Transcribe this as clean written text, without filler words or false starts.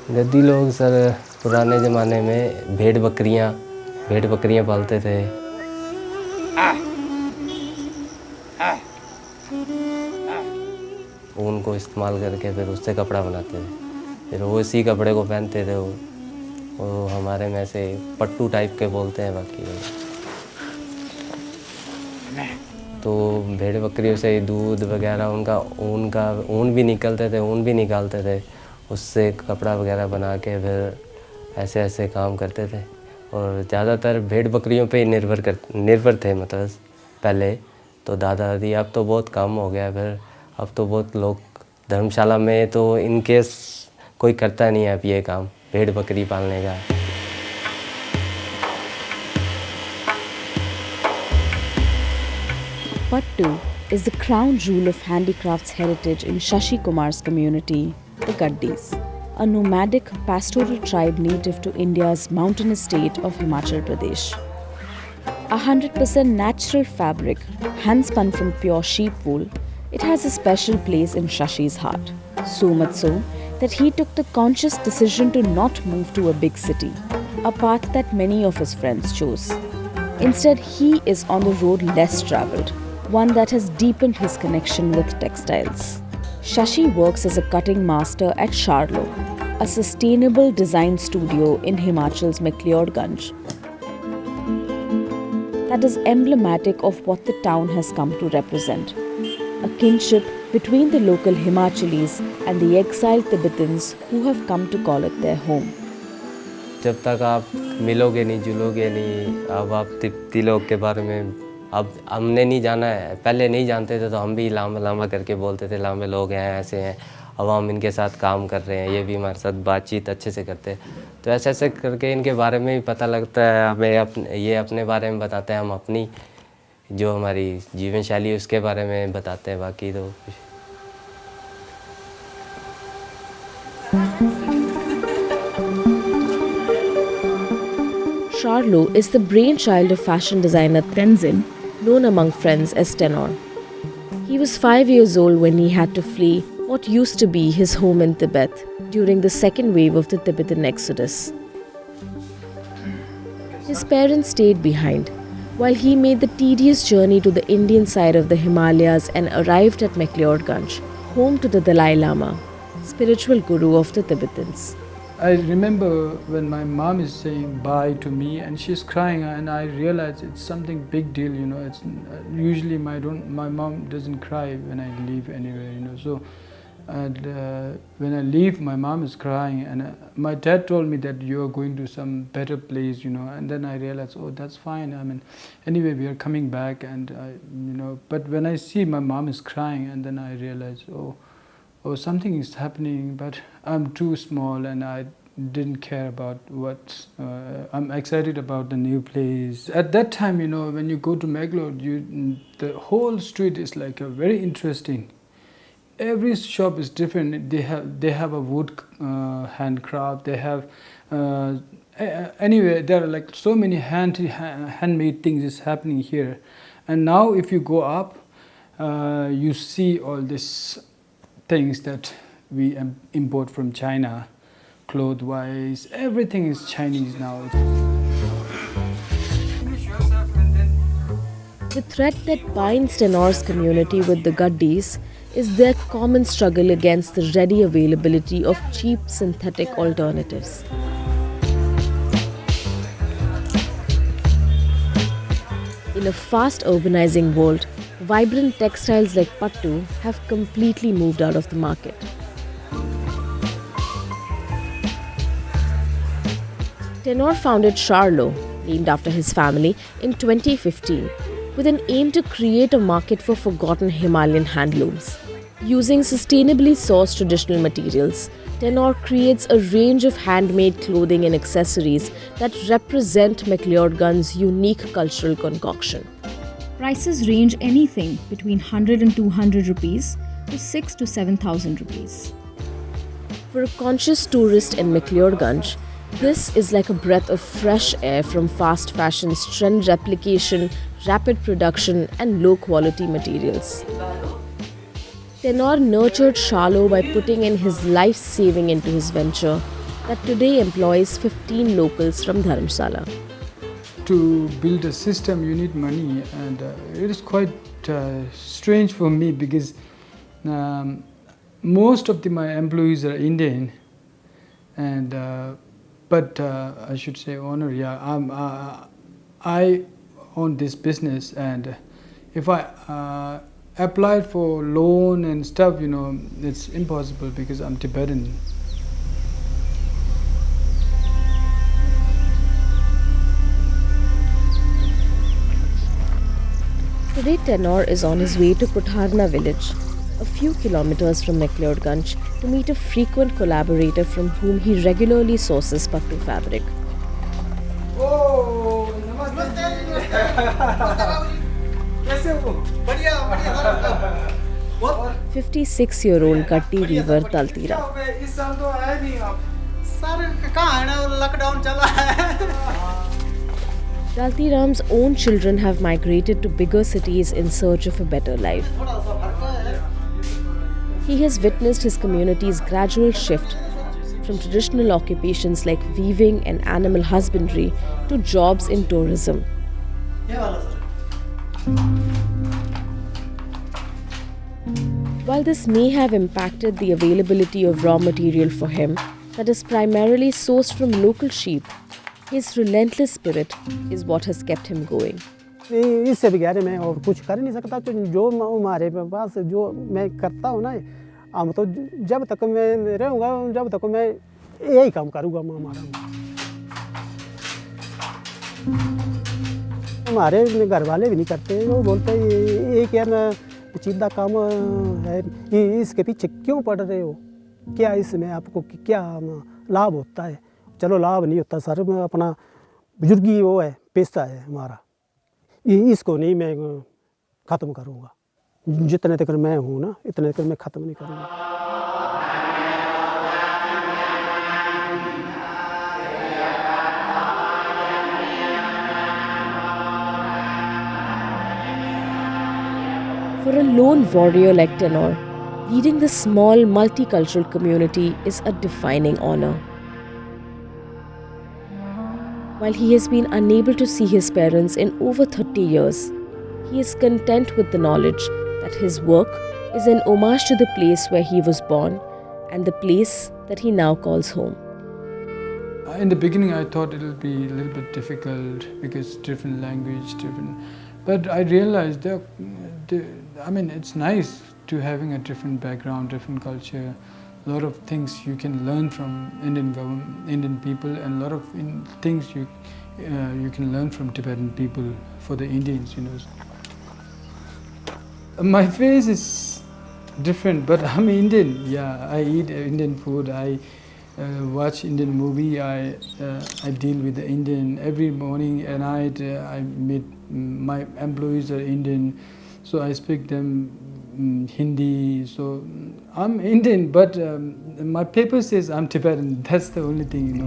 गद्दी लोग सर पुराने ज़माने में भेड़ बकरियां पालते थे। ऊन को इस्तेमाल करके फिर उससे कपड़ा बनाते थे, फिर वो इसी कपड़े को पहनते थे। वो हमारे में से पट्टू टाइप के बोलते हैं बाकी लोग। तो भेड़ बकरियों से दूध वगैरह उनका ऊन भी निकालते थे, उससे कपड़ा वगैरह बना के फिर ऐसे ऐसे काम करते थे। और ज़्यादातर भेड़ बकरियों पे ही निर्भर थे मतलब पहले तो दादा दादी। अब तो बहुत कम हो गया, फिर अब तो बहुत लोग धर्मशाला में तो इनकेस कोई करता नहीं है अब ये काम भेड़ बकरी पालने का। Pattu is the crown jewel of handicrafts heritage in Shashi Kumar's community, the Gaddis, a nomadic pastoral tribe native to India's mountainous state of Himachal Pradesh. 100% natural fabric, hand-spun from pure sheep wool, it has a special place in Shashi's heart. So much so that he took the conscious decision to not move to a big city, a path that many of his friends chose. Instead, he is on the road less travelled, one that has deepened his connection with textiles. Shashi works as a cutting master at Charlo, a sustainable design studio in Himachal's McLeodganj. That is emblematic of what the town has come to represent. A kinship between the local Himachalis and the exiled Tibetans who have come to call it their home. जब तक आप मिलोगे नहीं जुलोगे नहीं, अब आप तिब्बती लोग के बारे में अब हमने नहीं जाना है, पहले नहीं जानते थे तो हम भी लामा लामा करके बोलते थे लामे लोग हैं ऐसे हैं, अब हम इनके साथ काम कर रहे हैं, ये भी हमारे साथ बातचीत अच्छे से करते हैं। तो ऐसे ऐसे करके इनके बारे में भी पता लगता है हमें, ये अपने बारे में बताते हैं, हम अपनी जो हमारी जीवन शैली है उसके बारे में बताते हैं। बाकी तो Charlo is the brainchild of fashion designer Tenzin, known among friends as Tennor. He was 5 years old when he had to flee what used to be his home in Tibet during the second wave of the Tibetan exodus. His parents stayed behind, while he made the tedious journey to the Indian side of the Himalayas and arrived at McLeodganj, home to the Dalai Lama, spiritual guru of the Tibetans. I remember when my mom is saying bye to me and she's crying, and I realize it's something big deal, you know. It's usually my mom doesn't cry when I leave anywhere, you know. So when I leave, my mom is crying, and my dad told me that you are going to some better place, you know. And then I realized, oh, that's fine. I mean, anyway, we are coming back, and you know. But when I see my mom is crying, and then I realize, oh, something is happening, but I'm too small and I didn't care about what. I'm excited about the new place. At that time, you know, when you go to McLeod, the whole street is like a very interesting. Every shop is different. They have a wood handcraft. They have anyway. There are like so many handmade things is happening here, and now if you go up, you see all this things that we import from China, cloth-wise, everything is Chinese now. The thread that binds Tennor's community with the Gaddis is their common struggle against the ready availability of cheap synthetic alternatives. In a fast urbanizing world, vibrant textiles like Pattu have completely moved out of the market. Tennor founded Charlo, named after his family, in 2015 with an aim to create a market for forgotten Himalayan handlooms. Using sustainably sourced traditional materials, Tennor creates a range of handmade clothing and accessories that represent McLeodganj's unique cultural concoction. Prices range anything between 100 and 200 rupees to 6 to 7,000 rupees. For a conscious tourist in McLeodganj, this is like a breath of fresh air from fast fashion's trend replication, rapid production and low-quality materials. Tennor nurtured Charlo by putting in his life saving into his venture, that today employs 15 locals from Dharamshala. To build a system, you need money, and it is quite strange for me because most of my employees are Indian, and but I should say owner. Yeah, I own this business, and if I applied for loan and stuff, it's impossible because I'm Tibetan. Today, Tennor is on his way to Kutharna village, a few kilometers from McLeodganj, to meet a frequent collaborator from whom he regularly sources pattu fabric. Oh, 56-year-old Gatti weaver Taltira. Daltiram's own children have migrated to bigger cities in search of a better life. He has witnessed his community's gradual shift from traditional occupations like weaving and animal husbandry to jobs in tourism. While this may have impacted the availability of raw material for him, that is primarily sourced from local sheep, his relentless spirit is what has kept him going. इससे बगैर मैं और कुछ कर नहीं सकता तो जो हमारे पास जो मैं करता हूँ ना हम तो जब तक मैं रहूँगा जब तक मैं यही काम करूँगा हमारे घर वाले भी नहीं करते वो बोलते ये क्या ना पेचीदा काम है इसके पीछे क्यों पड़ रहे हो क्या इसमें आपको क्या लाभ होता है चलो लाभ नहीं होता सर मैं अपना बुजुर्गी वो है पेशा है हमारा इसको नहीं मैं ख़त्म करूँगा जितने तक मैं हूँ ना इतने तक मैं ख़त्म नहीं करूँगा For a lone warrior like Tennor, leading this small multicultural community is a defining honor. While he has been unable to see his parents in over 30 years, he is content with the knowledge that his work is an homage to the place where he was born and the place that he now calls home. In the beginning, I thought it would be a little bit difficult because different language, but I realized it's nice to having a different background, different culture. A lot of things you can learn from Indian government, Indian people, and a lot of things you can learn from Tibetan people for the Indians. My face is different, but I'm Indian. Yeah, I eat Indian food. I watch Indian movie. I deal with the Indian every morning and night. I meet my employees are Indian, so I speak them Hindi. So I'm Indian, but my paper says I'm Tibetan. That's the only thing,